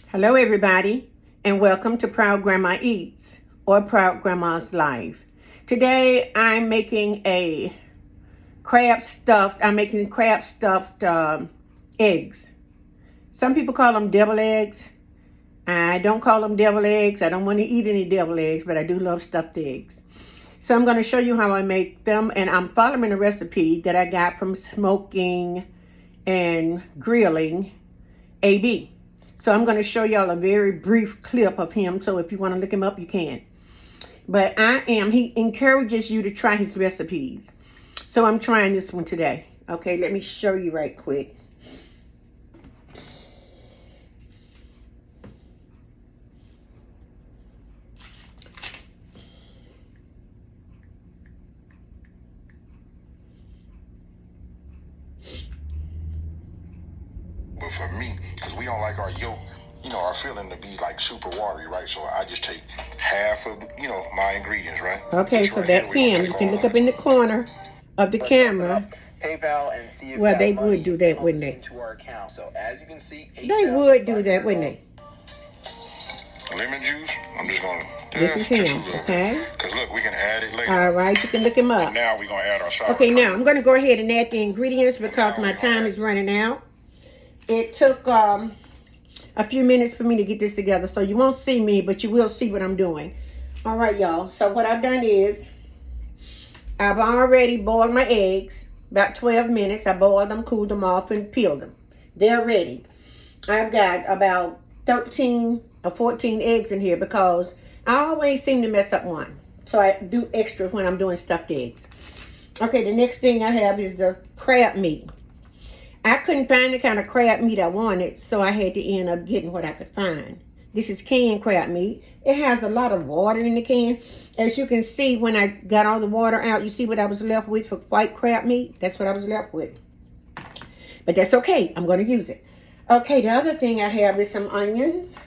Hello everybody, and welcome to Proud Grandma Eats, or Proud Grandma's Life. Today I'm making crab stuffed eggs. Some people call them devil eggs. I don't call them devil eggs. I don't want to eat any devil eggs, but I do love stuffed eggs. So I'm going to show you how I make them, and I'm following a recipe that I got from Smoking and Grilling AB. So I'm going to show y'all a very brief clip of him. So if you want to look him up, you can. But he encourages you to try his recipes. So I'm trying this one today. Okay, let me show you right quick. But for me, because we don't like our yolk, our filling to be like super watery, right? So I just take half of, my ingredients, right? Okay, so that's him. You can look up in the corner of the camera. PayPal and see if well, they that would do that, wouldn't they? into our account. So as you can see, they would do that, wouldn't they? Lemon juice. I'm just gonna. This is him, okay? Because look, we can add it later. All right, you can look him up. And now we're gonna add our sauerkraut. Okay, now I'm gonna go ahead and add the ingredients because my time is running out. It took a few minutes for me to get this together, so you won't see me, but you will see what I'm doing. All right, y'all. So what I've done is I've already boiled my eggs. About 12 minutes. I boiled them, cooled them off, and peeled them. They're ready. I've got about 13 or 14 eggs in here because I always seem to mess up one. So I do extra when I'm doing stuffed eggs. Okay, the next thing I have is the crab meat. I couldn't find the kind of crab meat I wanted, so I had to end up getting what I could find. This is canned crab meat. It has a lot of water in the can. As you can see, when I got all the water out, you see what I was left with for white crab meat? That's what I was left with. But that's okay. I'm going to use it. Okay, the other thing I have is some onions.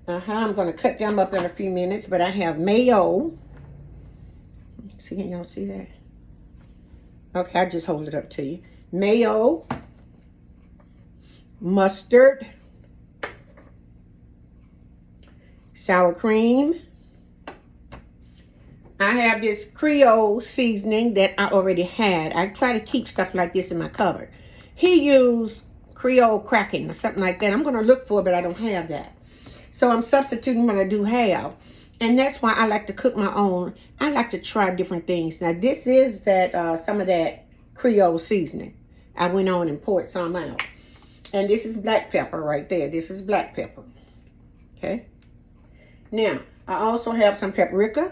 I'm going to cut them up in a few minutes, but I have mayo. See, can y'all see that? Okay, I'll just hold it up to you. Mayo, mustard, sour cream. I have this Creole seasoning that I already had. I try to keep stuff like this in my cupboard. He used Creole cracking or something like that. I'm going to look for it, but I don't have that. So I'm substituting what I do have. And that's why I like to cook my own. I like to try different things. Now, this is some of that Creole seasoning. I went on and poured some out. And this is black pepper right there. This is black pepper. Okay. Now, I also have some paprika.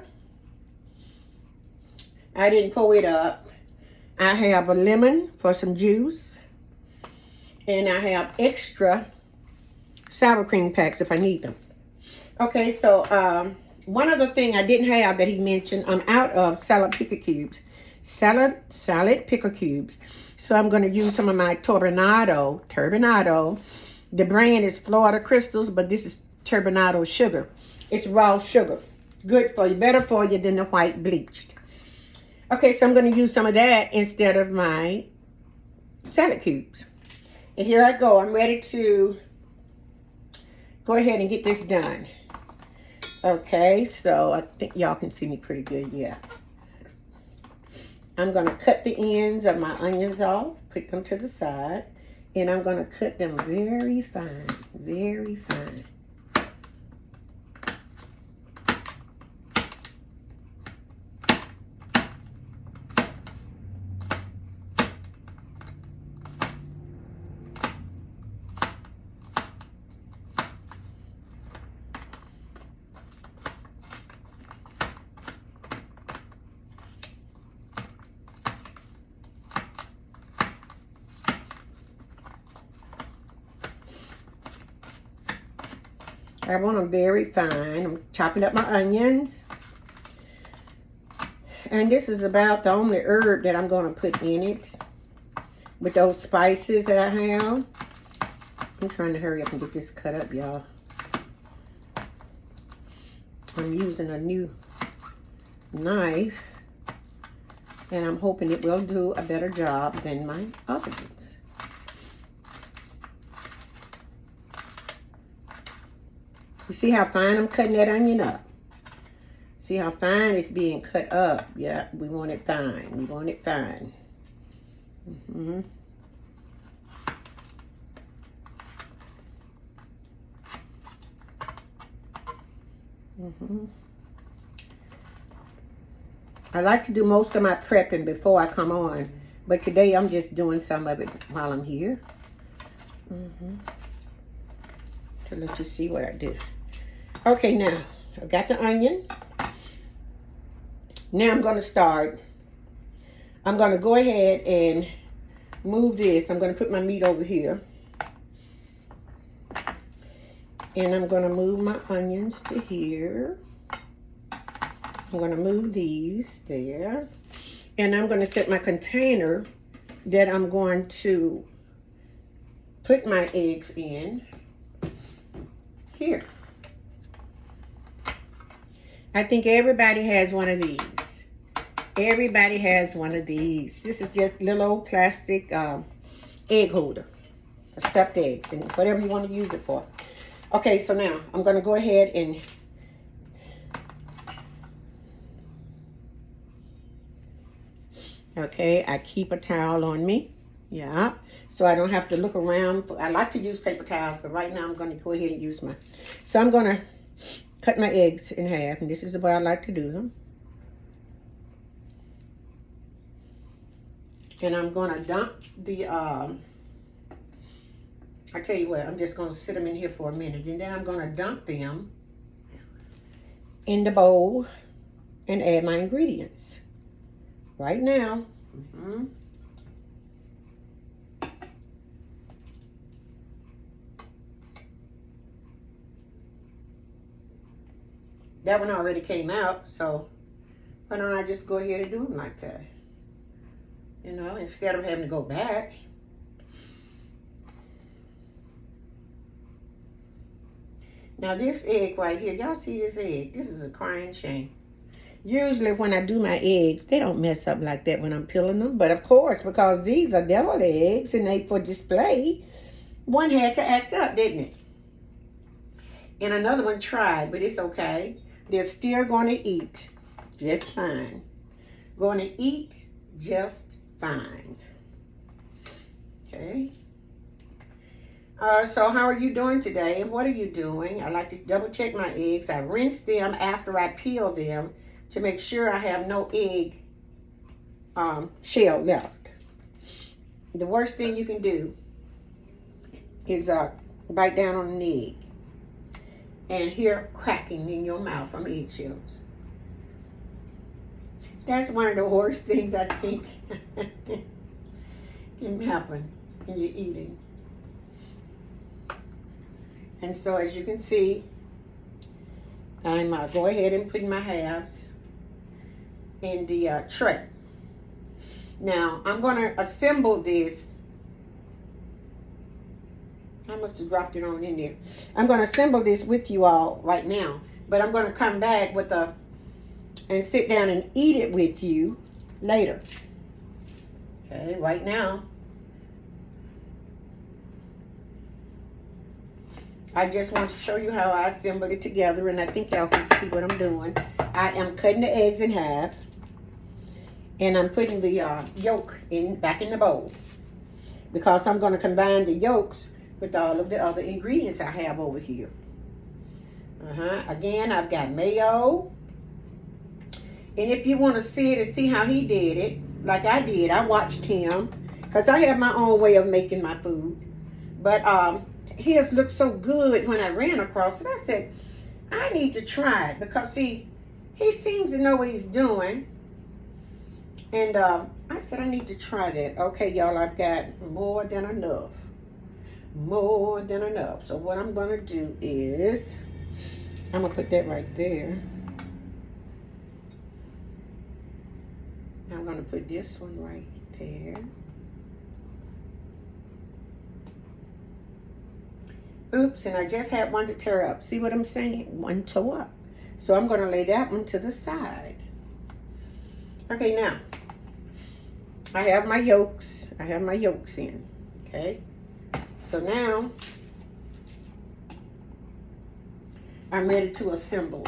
I didn't pour it up. I have a lemon for some juice. And I have extra sour cream packs if I need them. Okay, so one other thing I didn't have that he mentioned, I'm out of salad pickle cubes. Salad pickle cubes. So I'm going to use some of my turbinado. The brand is Florida Crystals, but this is turbinado sugar. It's raw sugar. Good for you, better for you than the white bleached. Okay, so I'm going to use some of that instead of my salad cubes. And here I go. I'm ready to go ahead and get this done. Okay, so I think y'all can see me pretty good, yeah. I'm going to cut the ends of my onions off, put them to the side, and I'm going to cut them very fine, very fine. I want them very fine. I'm chopping up my onions. And this is about the only herb that I'm going to put in it. With those spices that I have. I'm trying to hurry up and get this cut up, y'all. I'm using a new knife. And I'm hoping it will do a better job than my other ones. You see how fine I'm cutting that onion up? See how fine it's being cut up? Yeah, we want it fine. We want it fine. Mm-hmm. Mm-hmm. I like to do most of my prepping before I come on, but today I'm just doing some of it while I'm here. Mm-hmm. To let you see what I do. Okay, now I've got the onion. Now I'm going to start. I'm going to go ahead and move this. I'm going to put my meat over here. And I'm going to move my onions to here. I'm going to move these there. And I'm going to set my container that I'm going to put my eggs in here. I think everybody has one of these. Everybody has one of these. This is just little old plastic egg holder for stuffed eggs and whatever you want to use it for. Okay, so now I'm going to go ahead and okay, I keep a towel on me. Yeah, so I don't have to look around. I like to use paper towels, but right now I'm going to go ahead and use mine. So I'm going to cut my eggs in half, and this is the way I like to do them. And I'm going to dump the, I tell you what, I'm just going to sit them in here for a minute, and then I'm going to dump them in the bowl and add my ingredients. Right now. Mm-hmm. That one already came out, so why don't I just go ahead and do them like that? You know, instead of having to go back. Now this egg right here, y'all see this egg? This is a crying shame. Usually when I do my eggs, they don't mess up like that when I'm peeling them. But of course, because these are deviled eggs and they for display, one had to act up, didn't it? And another one tried, but it's okay. They're still going to eat just fine. Going to eat just fine. Okay. So how are you doing today? And what are you doing? I like to double check my eggs. I rinse them after I peel them to make sure I have no egg shell left. The worst thing you can do is bite down on an egg and hear cracking in your mouth from eggshells. That's one of the worst things I think can happen when you're eating. And so as you can see, I'm go ahead and put my halves in the tray. Now I'm going to assemble this. I must have dropped it on in there. I'm going to assemble this with you all right now, but I'm going to come back with and sit down and eat it with you later. Okay, right now I just want to show you how I assemble it together, and I think y'all can see what I'm doing. I am cutting the eggs in half, and I'm putting the yolk back in the bowl because I'm going to combine the yolks with all of the other ingredients I have over here. Again, I've got mayo. And if you want to see it and see how he did it, like I did, I watched him because I have my own way of making my food. But his looked so good when I ran across it. I said, I need to try it because, see, he seems to know what he's doing. And I said, I need to try that. Okay, y'all, I've got more than enough. More than enough. So what I'm going to do is, I'm going to put that right there. I'm going to put this one right there. Oops, and I just had one to tear up. See what I'm saying? One tore up. So I'm going to lay that one to the side. Okay, now, I have my yolks. I have my yolks in. Okay. So now, I'm ready to assemble.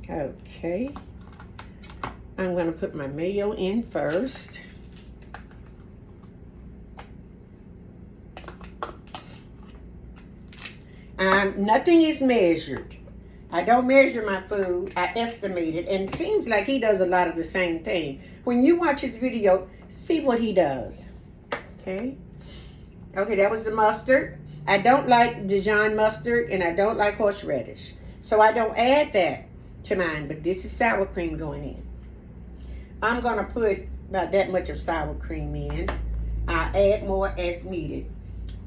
Okay. I'm going to put my mayo in first. Nothing is measured. I don't measure my food. I estimate it. And it seems like he does a lot of the same thing. When you watch his video, see what he does. Okay. Okay, that was the mustard. I don't like Dijon mustard and I don't like horseradish. So I don't add that to mine. But this is sour cream going in. I'm going to put about that much of sour cream in. I'll add more as needed.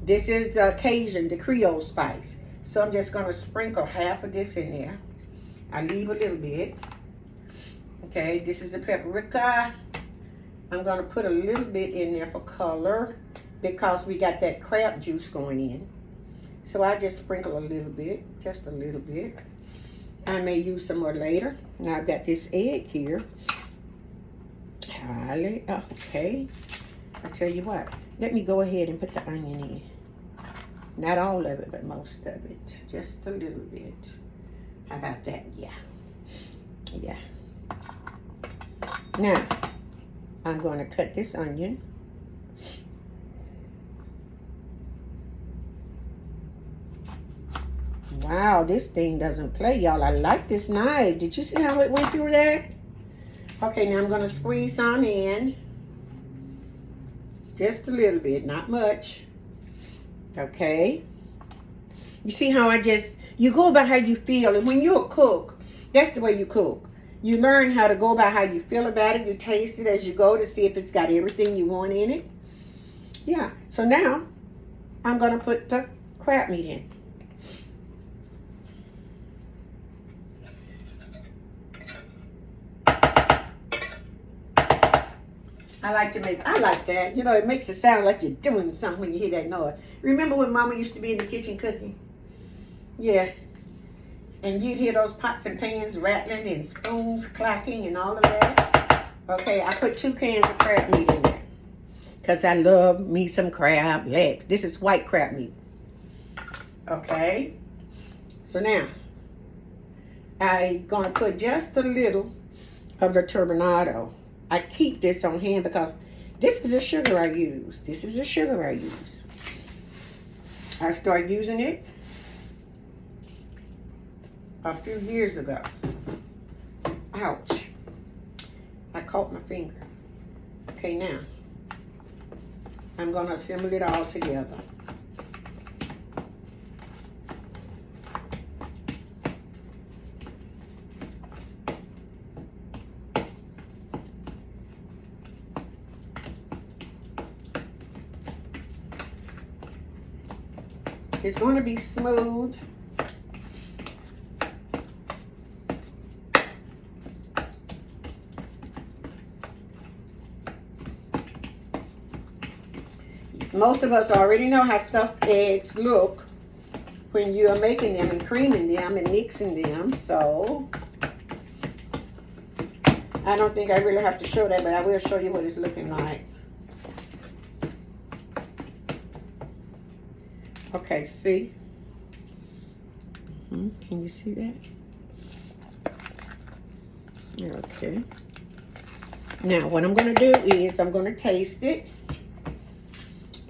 This is the Cajun, the Creole spice. So I'm just going to sprinkle half of this in there. I leave a little bit. Okay, this is the paprika. I'm going to put a little bit in there for color because we got that crab juice going in. So I just sprinkle a little bit, just a little bit. I may use some more later. Now I've got this egg here. Okay. I tell you what, let me go ahead and put the onion in. Not all of it, but most of it. Just a little bit. How about that? Yeah. Yeah. Now, I'm going to cut this onion. Wow, this thing doesn't play, y'all. I like this knife. Did you see how it went through there? Okay, now I'm going to squeeze some in. Just a little bit, not much. Okay. You see how you go about how you feel. And when you're a cook, that's the way you cook. You learn how to go about how you feel about it. You taste it as you go to see if it's got everything you want in it. Yeah. So now, I'm going to put the crab meat in. I like that. You know, it makes it sound like you're doing something when you hear that noise. Remember when Mama used to be in the kitchen cooking? Yeah. And you'd hear those pots and pans rattling and spoons clacking and all of that. Okay, I put 2 cans of crab meat in there. Because I love me some crab legs. This is white crab meat. Okay. So now, I'm going to put just a little of the turbinado. I keep this on hand because this is the sugar I use. This is the sugar I use. I started using it a few years ago. Ouch. I caught my finger. Okay, now I'm going to assemble it all together. It's going to be smooth. Most of us already know how stuffed eggs look when you are making them and creaming them and mixing them. So I don't think I really have to show that, but I will show you what it's looking like. Okay, see? Can you see that? Okay. Now, what I'm going to do is I'm going to taste it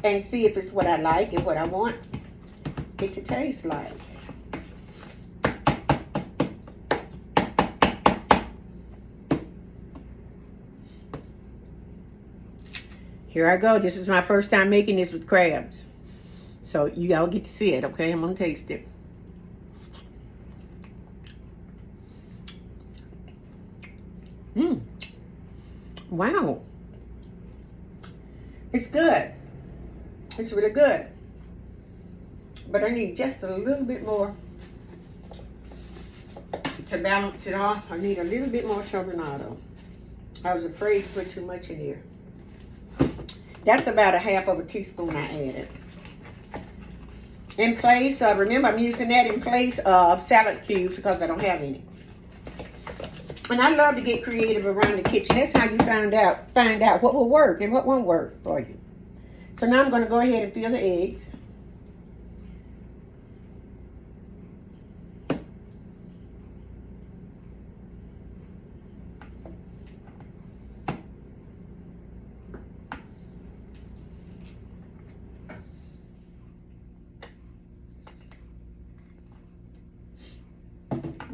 and see if it's what I like and what I want it to taste like. Here I go. This is my first time making this with crabs. So you all get to see it, okay? I'm going to taste it. Wow. It's good. It's really good. But I need just a little bit more to balance it off. I need a little bit more turbinado. I was afraid to put too much in here. That's about a half of a teaspoon I added. In place of, remember I'm using that in place of salad cubes because I don't have any. And I love to get creative around the kitchen. That's how you find out what will work and what won't work for you. So now I'm going to go ahead and fill the eggs.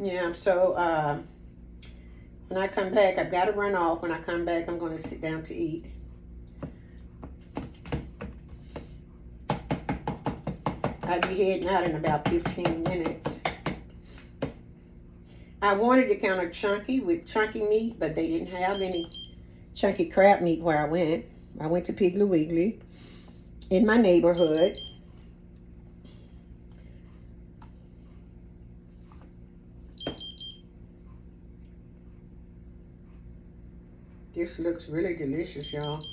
Yeah, so when I come back, I've got to run off. When I come back, I'm going to sit down to eat. I'll be heading out in about 15 minutes. I wanted it kind of chunky with chunky meat, but they didn't have any chunky crab meat where I went. I went to Piggly Wiggly in my neighborhood. This looks really delicious, y'all.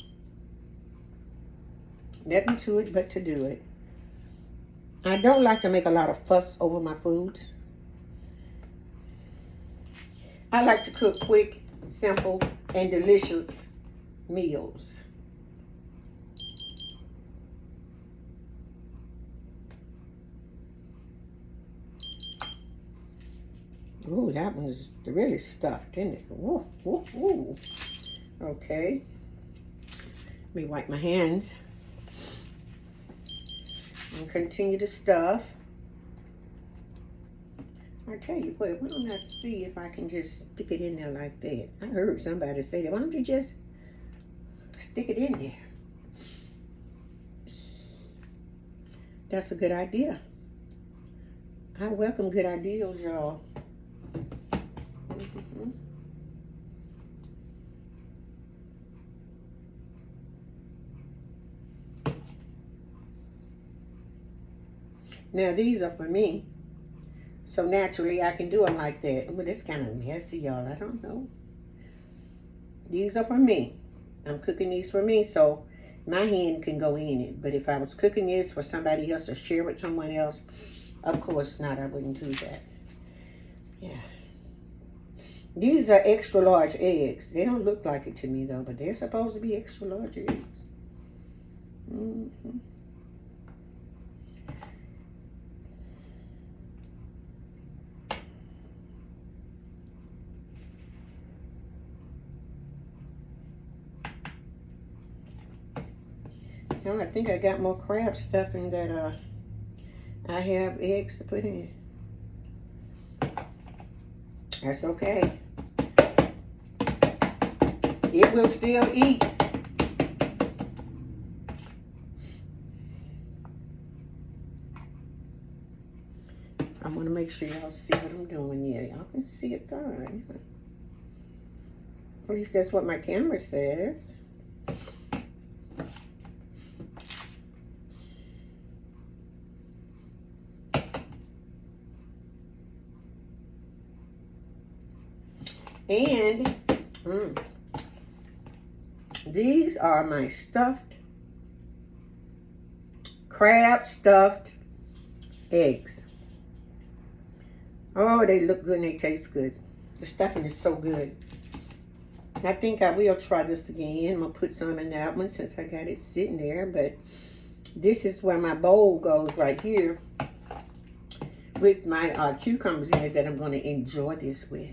Nothing to it but to do it. I don't like to make a lot of fuss over my foods. I like to cook quick, simple, and delicious meals. Ooh, that one's really stuffed, isn't it? Ooh, ooh, ooh. Okay. Let me wipe my hands and continue to stuff. I tell you what, why don't I see if I can just stick it in there like that? I heard somebody say that. Why don't you just stick it in there? That's a good idea. I welcome good ideas, y'all. Now these are for me, so naturally I can do them like that. But it's kind of messy, y'all. I don't know. These are for me. I'm cooking these for me, so my hand can go in it. But if I was cooking this for somebody else to share with someone else, of course not. I wouldn't do that. Yeah. These are extra large eggs. They don't look like it to me though, but they're supposed to be extra large eggs. Mm-hmm. Now I think I got more crab stuffing that I have eggs to put in. That's okay. It will still eat. I want to make sure y'all see what I'm doing here. Y'all can see it fine. At least that's what my camera says. And these are my stuffed, crab stuffed eggs. Oh, they look good and they taste good. The stuffing is so good. I think I will try this again. I'm going to put some in that one since I got it sitting there. But this is where my bowl goes right here with my cucumbers in it that I'm going to enjoy this with.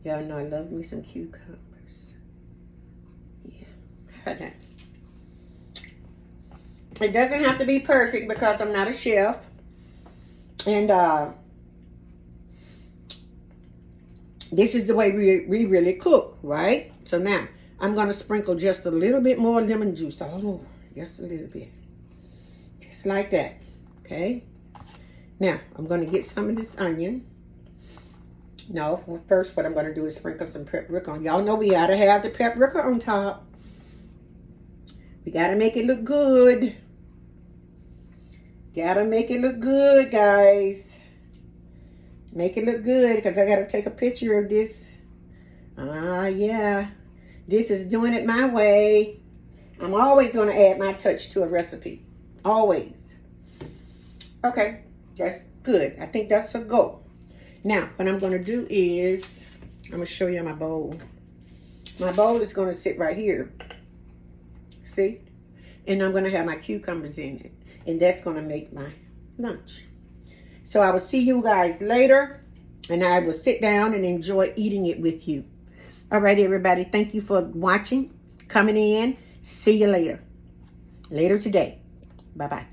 Y'all know I love me some cucumbers. Yeah. It doesn't have to be perfect because I'm not a chef. And this is the way we really cook, right? So now, I'm going to sprinkle just a little bit more lemon juice all over. Just a little bit. Just like that. Okay? Now, I'm going to get some of this onion. No, first what I'm going to do is sprinkle some paprika on. Y'all know we got to have the paprika on top. We got to make it look good. Got to make it look good, guys. Make it look good because I got to take a picture of this. Yeah. This is doing it my way. I'm always going to add my touch to a recipe. Always. Okay. That's good. I think that's a go. Now, what I'm going to do is, I'm going to show you my bowl. My bowl is going to sit right here. See? And I'm going to have my cucumbers in it. And that's going to make my lunch. So I will see you guys later. And I will sit down and enjoy eating it with you. All right, everybody. Thank you for watching, coming in. See you later. Later today. Bye-bye.